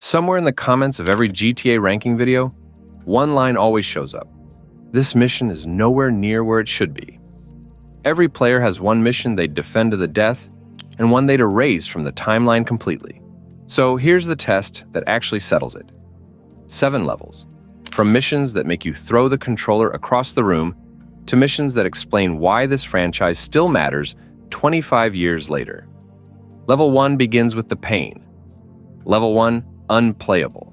Somewhere in the comments of every GTA ranking video, one line always shows up. This mission is nowhere near where it should be. Every player has one mission they'd defend to the death and one they'd erase from the timeline completely. So here's the test that actually settles it. 7 levels, from missions that make you throw the controller across the room to missions that explain why this franchise still matters 25 years later. Level 1 begins with the pain. Level 1, unplayable.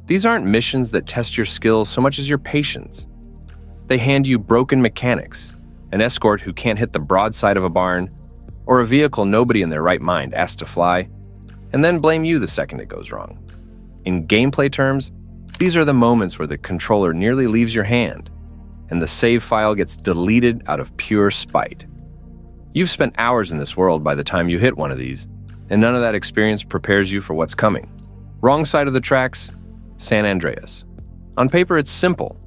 These aren't missions that test your skills so much as your patience. They hand you broken mechanics, an escort who can't hit the broadside of a barn, or a vehicle nobody in their right mind asked to fly, and then blame you the second it goes wrong. In gameplay terms, these are the moments where the controller nearly leaves your hand, and the save file gets deleted out of pure spite. You've spent hours in this world by the time you hit one of these, and none of that experience prepares you for what's coming. Wrong side of the tracks, San Andreas. On paper, it's simple.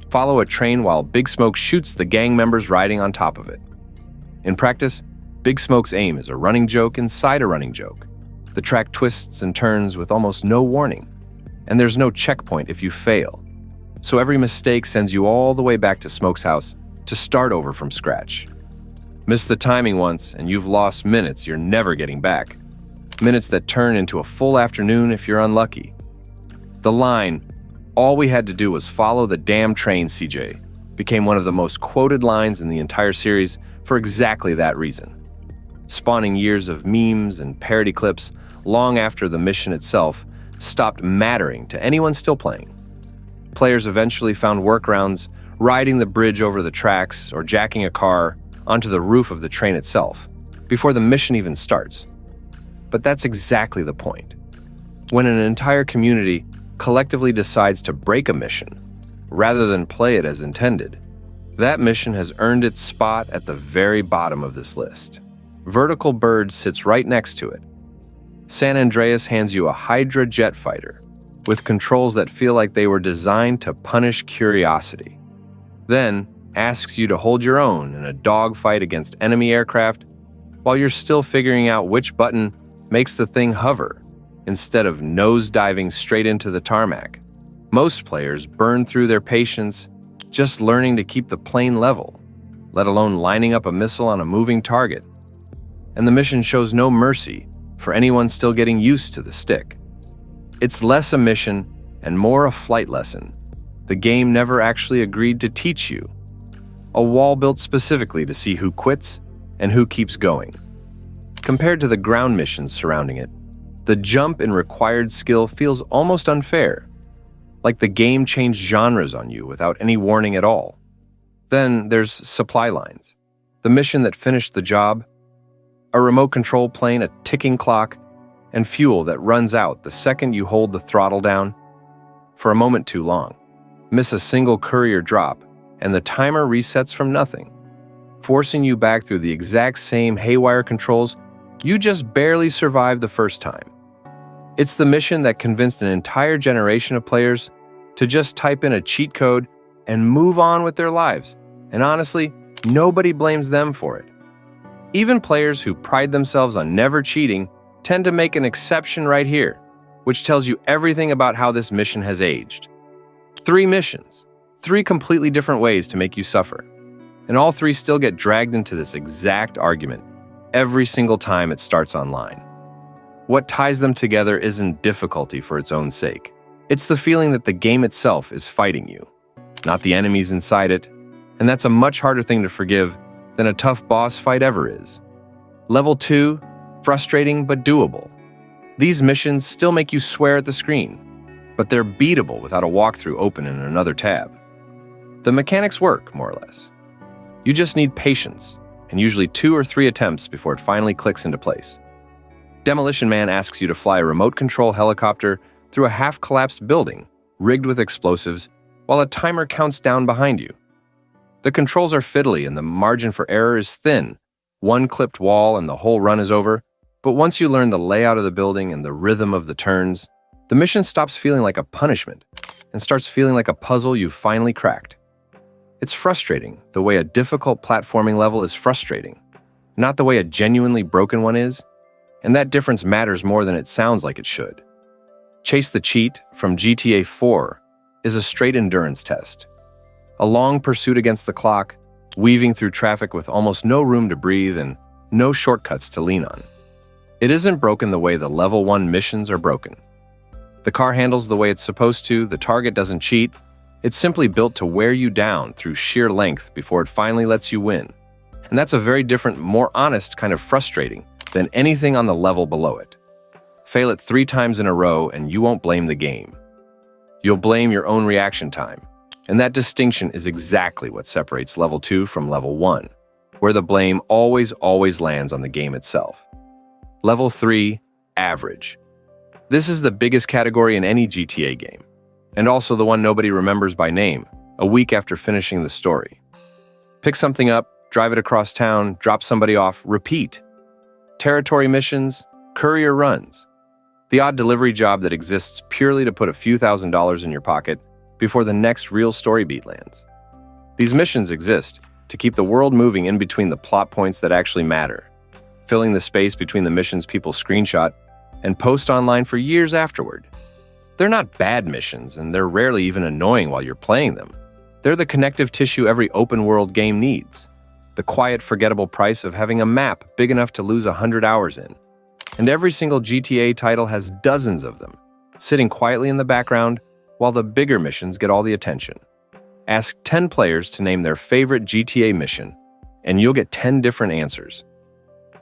Follow a train while Big Smoke shoots the gang members riding on top of it. In practice, Big Smoke's aim is a running joke inside a running joke. The track twists and turns with almost no warning, and there's no checkpoint if you fail. So every mistake sends you all the way back to Smoke's house to start over from scratch. Miss the timing once, and you've lost minutes you're never getting back. Minutes that turn into a full afternoon if you're unlucky. The line, "All we had to do was follow the damn train, CJ," became one of the most quoted lines in the entire series for exactly that reason, spawning years of memes and parody clips long after the mission itself stopped mattering to anyone still playing. Players eventually found workarounds, riding the bridge over the tracks or jacking a car onto the roof of the train itself before the mission even starts. But that's exactly the point. When an entire community collectively decides to break a mission, rather than play it as intended, that mission has earned its spot at the very bottom of this list. Vertical Bird sits right next to it. San Andreas hands you a Hydra jet fighter, with controls that feel like they were designed to punish curiosity. Then asks you to hold your own in a dogfight against enemy aircraft while you're still figuring out which button makes the thing hover instead of nose-diving straight into the tarmac. Most players burn through their patience just learning to keep the plane level, let alone lining up a missile on a moving target. And the mission shows no mercy for anyone still getting used to the stick. It's less a mission and more a flight lesson the game never actually agreed to teach you. A wall built specifically to see who quits and who keeps going. Compared to the ground missions surrounding it, the jump in required skill feels almost unfair, like the game changed genres on you without any warning at all. Then there's supply lines, the mission that finished the job, a remote control plane, a ticking clock, and fuel that runs out the second you hold the throttle down for a moment too long. Miss a single courier drop, and the timer resets from nothing, forcing you back through the exact same haywire controls you just barely survived the first time. It's the mission that convinced an entire generation of players to just type in a cheat code and move on with their lives, and honestly, nobody blames them for it. Even players who pride themselves on never cheating tend to make an exception right here, which tells you everything about how this mission has aged. 3 missions, 3 completely different ways to make you suffer, and all 3 still get dragged into this exact argument every single time it starts online. What ties them together isn't difficulty for its own sake. It's the feeling that the game itself is fighting you, not the enemies inside it, and that's a much harder thing to forgive than a tough boss fight ever is. Level 2, frustrating but doable. These missions still make you swear at the screen, but they're beatable without a walkthrough open in another tab. The mechanics work, more or less. You just need patience, and usually 2 or 3 attempts before it finally clicks into place. Demolition Man asks you to fly a remote control helicopter through a half-collapsed building, rigged with explosives, while a timer counts down behind you. The controls are fiddly and the margin for error is thin. One clipped wall and the whole run is over. But once you learn the layout of the building and the rhythm of the turns, the mission stops feeling like a punishment and starts feeling like a puzzle you've finally cracked. It's frustrating the way a difficult platforming level is frustrating, not the way a genuinely broken one is, and that difference matters more than it sounds like it should. Chase the Cheat from GTA 4 is a straight endurance test. A long pursuit against the clock, weaving through traffic with almost no room to breathe and no shortcuts to lean on. It isn't broken the way the level 1 missions are broken. The car handles the way it's supposed to, the target doesn't cheat. It's simply built to wear you down through sheer length before it finally lets you win. And that's a very different, more honest kind of frustrating than anything on the level below it. Fail it 3 times in a row and you won't blame the game. You'll blame your own reaction time. And that distinction is exactly what separates level 2 from level 1, where the blame always lands on the game itself. Level 3, average. This is the biggest category in any GTA game, and also the one nobody remembers by name, a week after finishing the story. Pick something up, drive it across town, drop somebody off, repeat. Territory missions, courier runs. The odd delivery job that exists purely to put a few $1,000s in your pocket before the next real story beat lands. These missions exist to keep the world moving in between the plot points that actually matter, filling the space between the missions people screenshot and post online for years afterward. They're not bad missions, and they're rarely even annoying while you're playing them. They're the connective tissue every open-world game needs, the quiet, forgettable price of having a map big enough to lose 100 hours in. And every single GTA title has dozens of them, sitting quietly in the background while the bigger missions get all the attention. Ask 10 players to name their favorite GTA mission, and you'll get 10 different answers.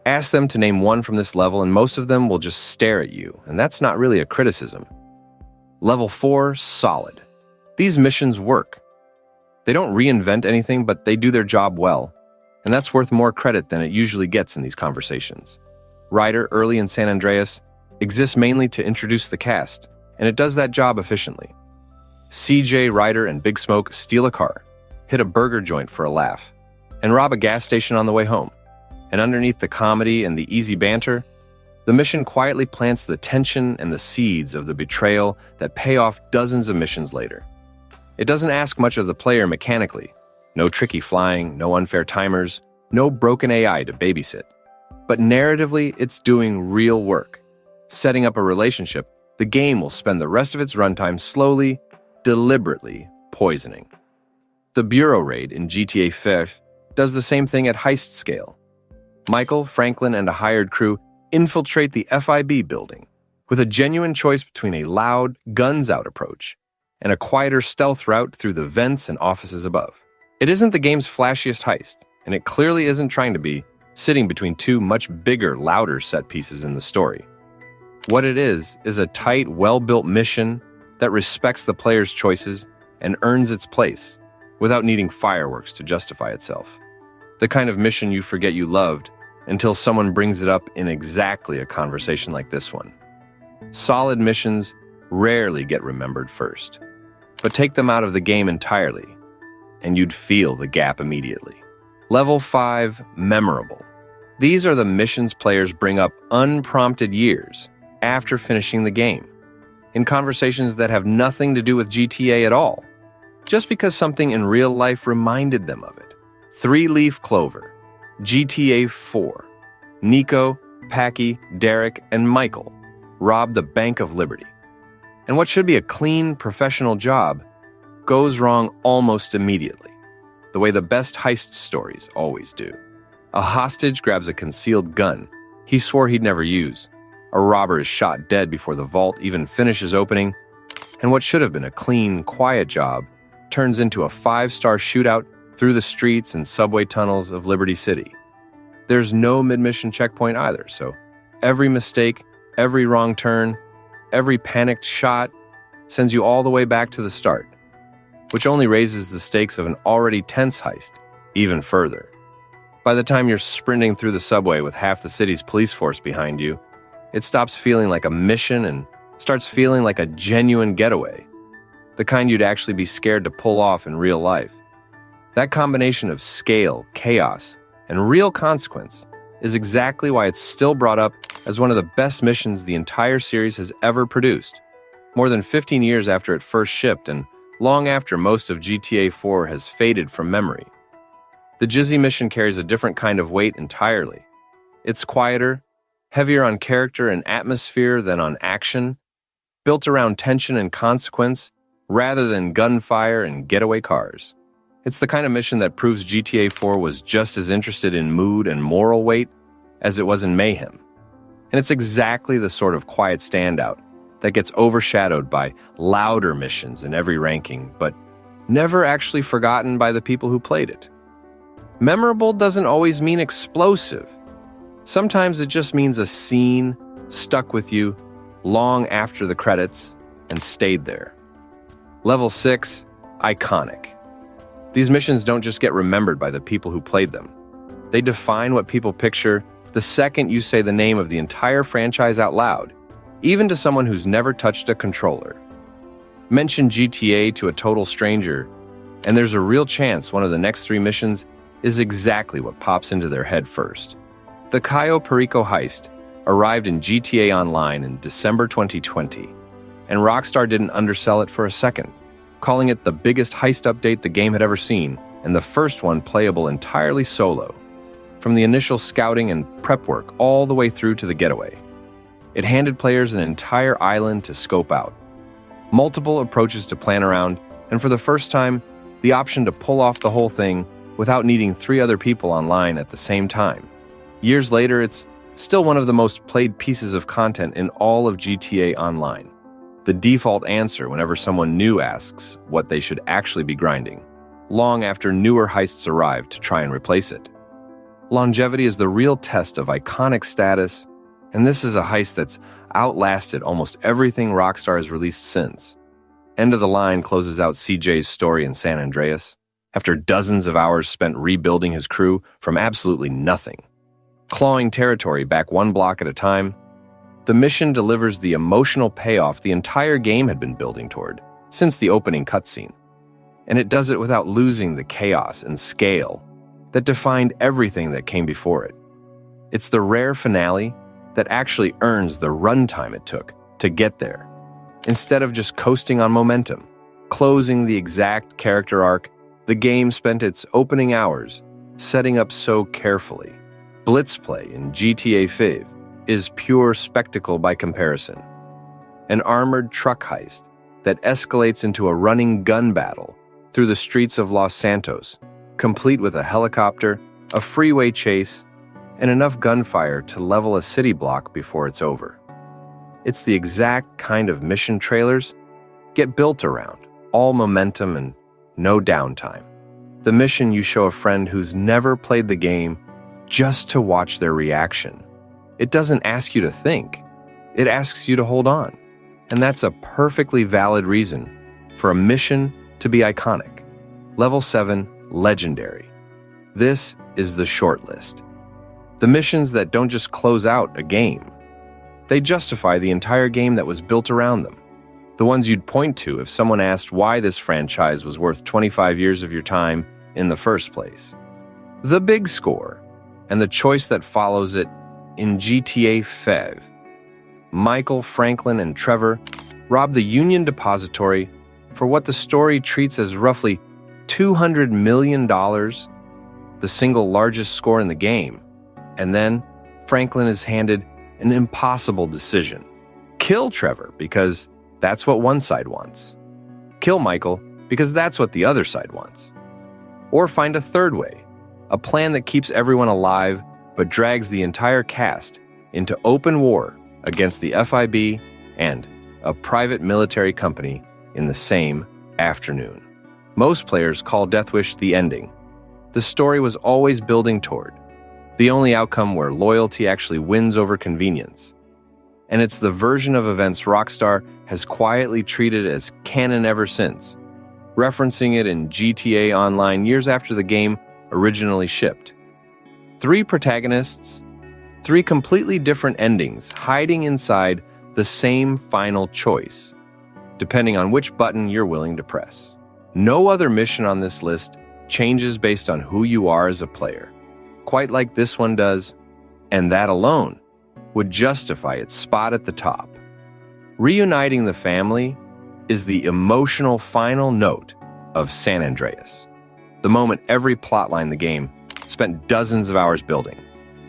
Ask them to name one from this level, and most of them will just stare at you, and that's not really a criticism. Level 4, solid. These missions work. They don't reinvent anything, but they do their job well, and that's worth more credit than it usually gets in these conversations. Ryder, early in San Andreas, exists mainly to introduce the cast, and it does that job efficiently. CJ, Ryder, and Big Smoke steal a car, hit a burger joint for a laugh, and rob a gas station on the way home. And underneath the comedy and the easy banter, the mission quietly plants the tension and the seeds of the betrayal that pay off dozens of missions later. It doesn't ask much of the player mechanically. No tricky flying, no unfair timers, no broken AI to babysit. But narratively, it's doing real work. Setting up a relationship, the game will spend the rest of its runtime slowly, deliberately poisoning. The Bureau Raid in GTA 5 does the same thing at heist scale. Michael, Franklin, and a hired crew infiltrate the FIB building with a genuine choice between a loud, guns-out approach and a quieter stealth route through the vents and offices above. It isn't the game's flashiest heist, and it clearly isn't trying to be, sitting between 2 much bigger, louder set pieces in the story. What it is a tight, well-built mission that respects the player's choices and earns its place without needing fireworks to justify itself. The kind of mission you forget you loved until someone brings it up in exactly a conversation like this one. Solid missions rarely get remembered first, but take them out of the game entirely, and you'd feel the gap immediately. Level 5, memorable. These are the missions players bring up unprompted years after finishing the game, in conversations that have nothing to do with GTA at all, just because something in real life reminded them of it. 3-Leaf Clover, GTA 4. Nico, Packy, Derek, and Michael rob the Bank of Liberty. And what should be a clean, professional job goes wrong almost immediately, the way the best heist stories always do. A hostage grabs a concealed gun he swore he'd never use. A robber is shot dead before the vault even finishes opening, and what should have been a clean, quiet job turns into a 5-star shootout through the streets and subway tunnels of Liberty City. There's no mid-mission checkpoint either, so every mistake, every wrong turn, every panicked shot sends you all the way back to the start, which only raises the stakes of an already tense heist even further. By the time you're sprinting through the subway with half the city's police force behind you, it stops feeling like a mission and starts feeling like a genuine getaway, the kind you'd actually be scared to pull off in real life. That combination of scale, chaos, and real consequence is exactly why it's still brought up as one of the best missions the entire series has ever produced, more than 15 years after it first shipped and long after most of GTA 4 has faded from memory. The Jizzy mission carries a different kind of weight entirely. It's quieter, heavier on character and atmosphere than on action, built around tension and consequence rather than gunfire and getaway cars. It's the kind of mission that proves GTA 4 was just as interested in mood and moral weight as it was in mayhem. And it's exactly the sort of quiet standout that gets overshadowed by louder missions in every ranking, but never actually forgotten by the people who played it. Memorable doesn't always mean explosive. Sometimes it just means a scene stuck with you long after the credits and stayed there. Level 6, iconic. These missions don't just get remembered by the people who played them. They define what people picture the second you say the name of the entire franchise out loud, even to someone who's never touched a controller. Mention GTA to a total stranger, and there's a real chance one of the next 3 missions is exactly what pops into their head first. The Cayo Perico heist arrived in GTA Online in December 2020, and Rockstar didn't undersell it for a second, calling it the biggest heist update the game had ever seen, and the first one playable entirely solo, from the initial scouting and prep work all the way through to the getaway. It handed players an entire island to scope out, multiple approaches to plan around, and for the first time, the option to pull off the whole thing without needing 3 other people online at the same time. Years later, it's still one of the most played pieces of content in all of GTA Online. The default answer whenever someone new asks what they should actually be grinding, long after newer heists arrive to try and replace it. Longevity is the real test of iconic status, and this is a heist that's outlasted almost everything Rockstar has released since. End of the Line closes out CJ's story in San Andreas, after dozens of hours spent rebuilding his crew from absolutely nothing. Clawing territory back 1 block at a time, the mission delivers the emotional payoff the entire game had been building toward since the opening cutscene. And it does it without losing the chaos and scale that defined everything that came before it. It's the rare finale that actually earns the runtime it took to get there, instead of just coasting on momentum. Closing the exact character arc the game spent its opening hours setting up so carefully. Blitzplay in GTA 5 is pure spectacle by comparison. An armored truck heist that escalates into a running gun battle through the streets of Los Santos, complete with a helicopter, a freeway chase, and enough gunfire to level a city block before it's over. It's the exact kind of mission trailers get built around, all momentum and no downtime. The mission you show a friend who's never played the game just to watch their reaction. It doesn't ask you to think, it asks you to hold on. And that's a perfectly valid reason for a mission to be iconic. Level 7, legendary. This is the short list. The missions that don't just close out a game. They justify the entire game that was built around them. The ones you'd point to if someone asked why this franchise was worth 25 years of your time in the first place. The big score, and the choice that follows it in GTA 5. Michael, Franklin, and Trevor rob the Union Depository for what the story treats as roughly $200 million, the single largest score in the game. And then Franklin is handed an impossible decision. Kill Trevor because that's what one side wants. Kill Michael because that's what the other side wants. Or find a third way, a plan that keeps everyone alive but drags the entire cast into open war against the FIB and a private military company in the same afternoon. Most players call Death Wish the ending. The story was always building toward the only outcome where loyalty actually wins over convenience. And it's the version of events Rockstar has quietly treated as canon ever since, referencing it in GTA Online years after the game originally shipped. 3 protagonists, 3 completely different endings hiding inside the same final choice, depending on which button you're willing to press. No other mission on this list changes based on who you are as a player, quite like this one does, and that alone would justify its spot at the top. Reuniting the family is the emotional final note of San Andreas, the moment every plotline the game spent dozens of hours building.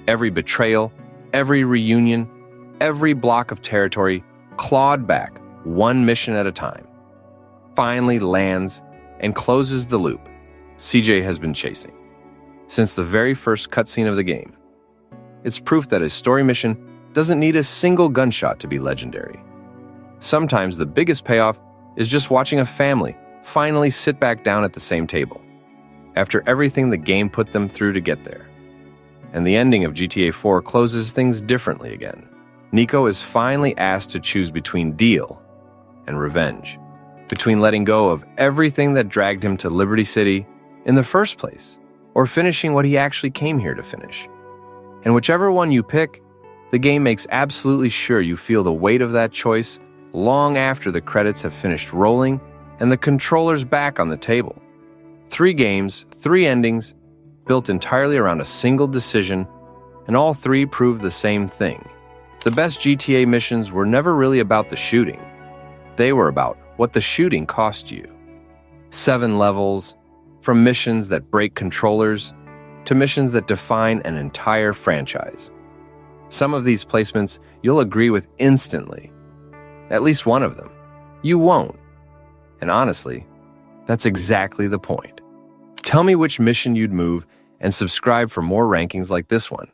Every betrayal, every reunion, every block of territory clawed back one mission at a time, finally lands and closes the loop CJ has been chasing since the very first cutscene of the game. It's proof that a story mission doesn't need a single gunshot to be legendary. Sometimes the biggest payoff is just watching a family finally sit back down at the same table, after everything the game put them through to get there. And the ending of GTA 4 closes things differently again. Nico is finally asked to choose between deal and revenge, between letting go of everything that dragged him to Liberty City in the first place, or finishing what he actually came here to finish. And whichever one you pick, the game makes absolutely sure you feel the weight of that choice long after the credits have finished rolling and the controller's back on the table. 3 games, 3 endings, built entirely around a single decision, and all 3 prove the same thing. The best GTA missions were never really about the shooting. They were about what the shooting cost you. 7 levels, from missions that break controllers to missions that define an entire franchise. Some of these placements you'll agree with instantly. At least one of them. You won't. And honestly, that's exactly the point. Tell me which mission you'd move and subscribe for more rankings like this one.